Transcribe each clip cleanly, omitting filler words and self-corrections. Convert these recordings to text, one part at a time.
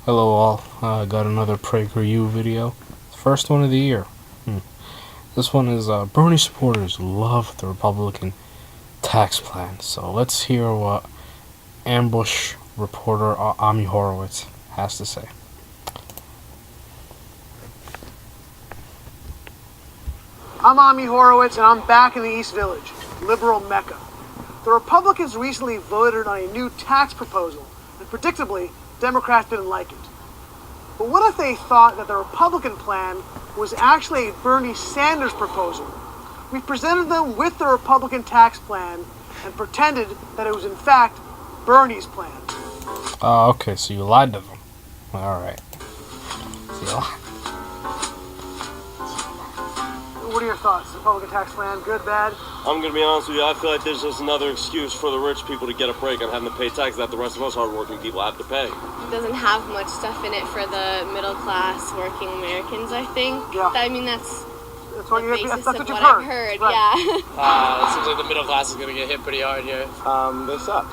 Hello all, I got another Prager video. First one of the year. This one is Bernie supporters love the Republican tax plan. So let's hear what Ambus reporter Horowitz has to say. I'm Ami Horowitz, and I'm back in the East Village, liberal Mecca. The Republicans recently voted on a new tax proposal, and predictably, Democrats didn't like it. But what if they thought that the Republican plan was actually a Bernie Sanders proposal? We presented them with the Republican tax plan and pretended that it was in fact Bernie's plan. Okay, so you lied to them. Alright. What are your thoughts? Republican tax plan, good, bad? I'm going to be honest with you, I feel like there's just another excuse for the rich people to get a break on having to pay taxes that the rest of us hardworking people have to pay. It doesn't have much stuff in it for the middle class working Americans, I think. Yeah. I mean, that's what the you basis that's of what what you've I've heard, right. yeah. It seems like the middle class is going to get hit pretty hard here. They suck.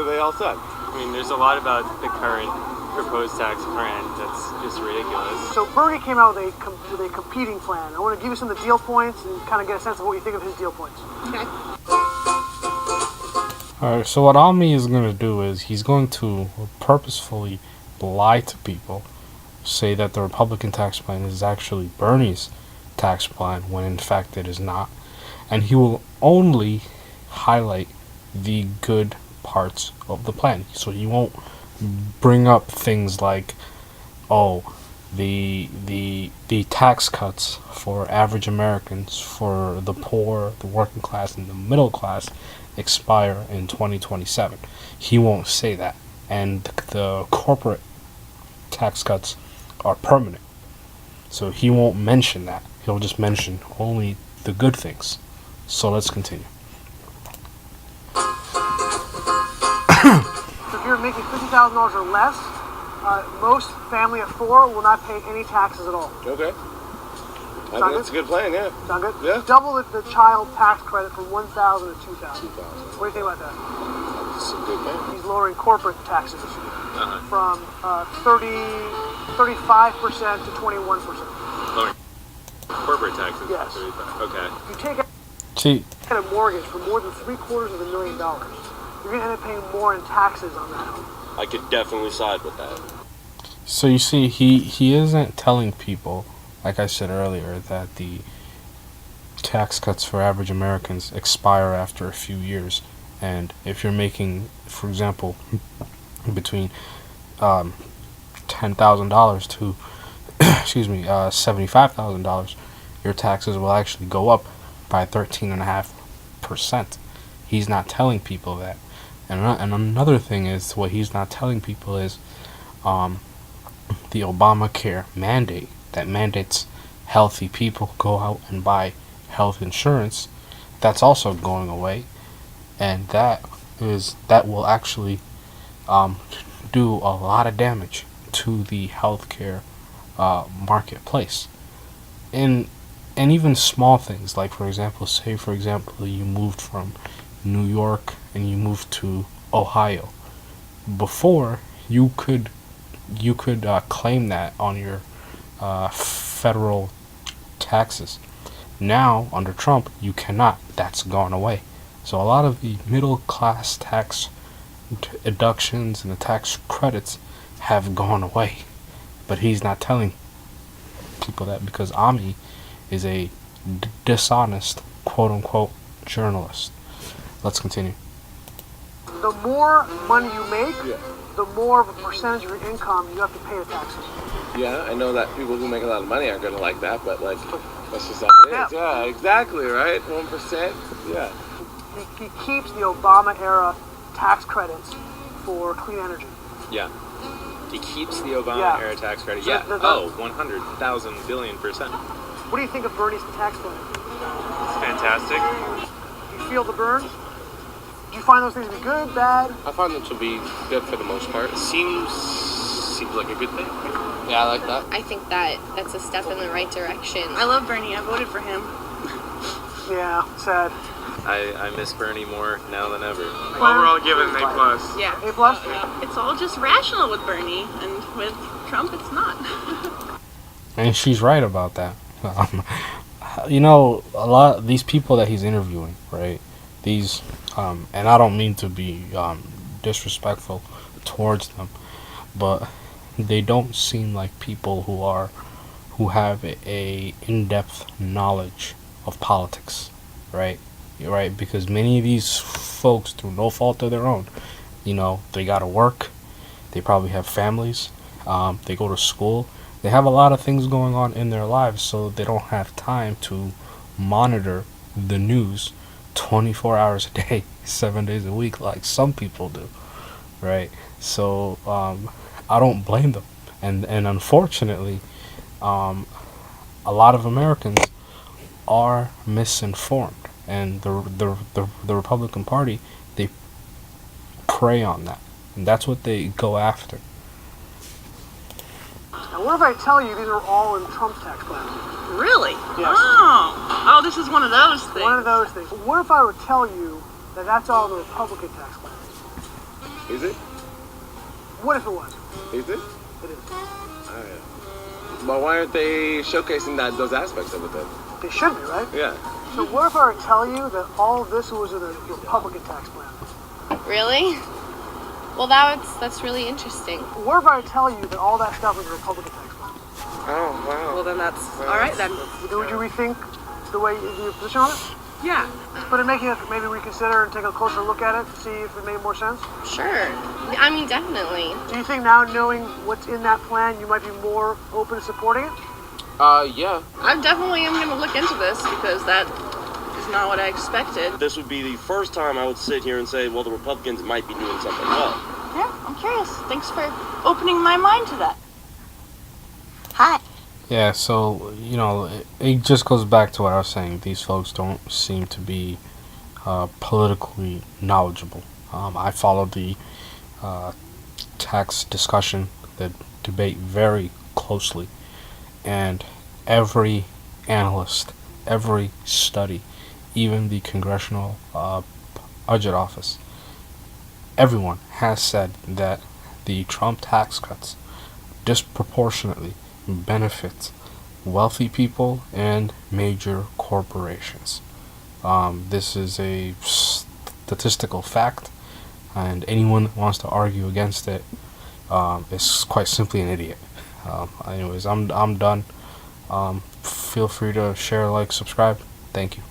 They all suck. I mean, there's a lot about the current proposed tax plan that's just ridiculous. So Bernie came out with a competing plan. I want to give you some of the deal points and kind of get a sense of what you think of his deal points. Okay. Alright, so what Ami is going to do is he's going to purposefully lie to people, say that the Republican tax plan is actually Bernie's tax plan when in fact it is not, and he will only highlight the good parts of the plan. So he won't bring up things like, oh, the tax cuts for average Americans, for the poor, the working class, and the middle class expire in 2027. He won't say that. And the corporate tax cuts are permanent. So he won't mention that. He'll just mention only the good things. So let's continue. So if you're making $50,000 or less, most family of four will not pay any taxes at all. Okay. I think that's a good plan, yeah. Sound good? Yeah. Double the child tax credit from $1,000 to $2,000. What do you think about that? That's a good plan. He's lowering corporate taxes from 35% to 21%. Lowering corporate taxes? Yes. 35. Okay. If you take See, a mortgage for more than $750,000, you're going to end up paying more in taxes on that home. I could definitely side with that. so you see, he isn't telling people, like I said earlier, that the tax cuts for average Americans expire after a few years. And if you're making, for example, between $10,000 to $75,000, your taxes will actually go up by 13.5%. He's not telling people that. And another thing is, what he's not telling people is the Obamacare mandate that mandates healthy people go out and buy health insurance. That's also going away, and that will actually do a lot of damage to the healthcare marketplace. And even small things, like for example, you moved from New York and you moved to Ohio. Before, you could claim that on your federal taxes. Now, under Trump, you cannot. That's gone away. So a lot of the middle class tax deductions and the tax credits have gone away. But he's not telling people that because Ami is a dishonest, quote-unquote, journalist. Let's continue. The more money you make, the more of a percentage of your income you have to pay the taxes. Yeah, I know that people who make a lot of money aren't going to like that, but like, that's just how it is. Yeah, exactly, right? 1%. Yeah. He keeps the Obama-era tax credits for clean energy. Yeah. He keeps the Obama-era tax credit. So Yeah. 100,000 billion%. What do you think of Bernie's tax plan? It's fantastic. Do you feel the burn? Do you find those things to be good, bad? I find them to be good for the most part. Seems like a good thing. Yeah, I like that. I think that's a step in the right direction. I love Bernie. I voted for him. Yeah, sad. I miss Bernie more now than ever. Overall, given an A+. Yeah. A plus? It's all just rational with Bernie, and with Trump, it's not. And she's right about that. You know, a lot of these people that he's interviewing, right? These, and I don't mean to be disrespectful towards them, but they don't seem like people who have a in-depth knowledge of politics, right? You're right, because many of these folks, through no fault of their own, you know, they gotta work, they probably have families, they go to school, they have a lot of things going on in their lives, so they don't have time to monitor the news 24 hours a day, 7 days a week, like some people do, right? So I don't blame them, and unfortunately, a lot of Americans are misinformed, and the Republican Party, they prey on that, and that's what they go after. Now, what if I tell you these are all in Trump's tax plan? Really? Yes. Oh, this is one of those things. One of those things. What if I were to tell you that that's all the Republican tax plan? Is it? What if it was? Is it? It is. But why aren't they showcasing those aspects of it then? They should be, right? Yeah. So what if I were to tell you that all of this was in the Republican tax plan? Really? Well, that's really interesting. What if I were to tell you that all that stuff was in the Republican tax plan? Oh, wow. Well, then that's all right then. Would you rethink the way your position on it? Yeah. But in making it, maybe reconsider and take a closer look at it, see if it made more sense? Sure. I mean, definitely. Do you think now, knowing what's in that plan, you might be more open to supporting it? Yeah. I definitely am going to look into this because that is not what I expected. This would be the first time I would sit here and say, well, the Republicans might be doing something well. Yeah, I'm curious. Thanks for opening my mind to that. Hi. Yeah, so, you know, it just goes back to what I was saying. These folks don't seem to be politically knowledgeable. I followed the tax discussion, the debate very closely, and every analyst, every study, even the Congressional Budget Office, everyone has said that the Trump tax cuts disproportionately benefit wealthy people and major corporations. This is a statistical fact, and anyone that wants to argue against it is quite simply an idiot. Anyways, I'm done. Feel free to share, like, subscribe. Thank you.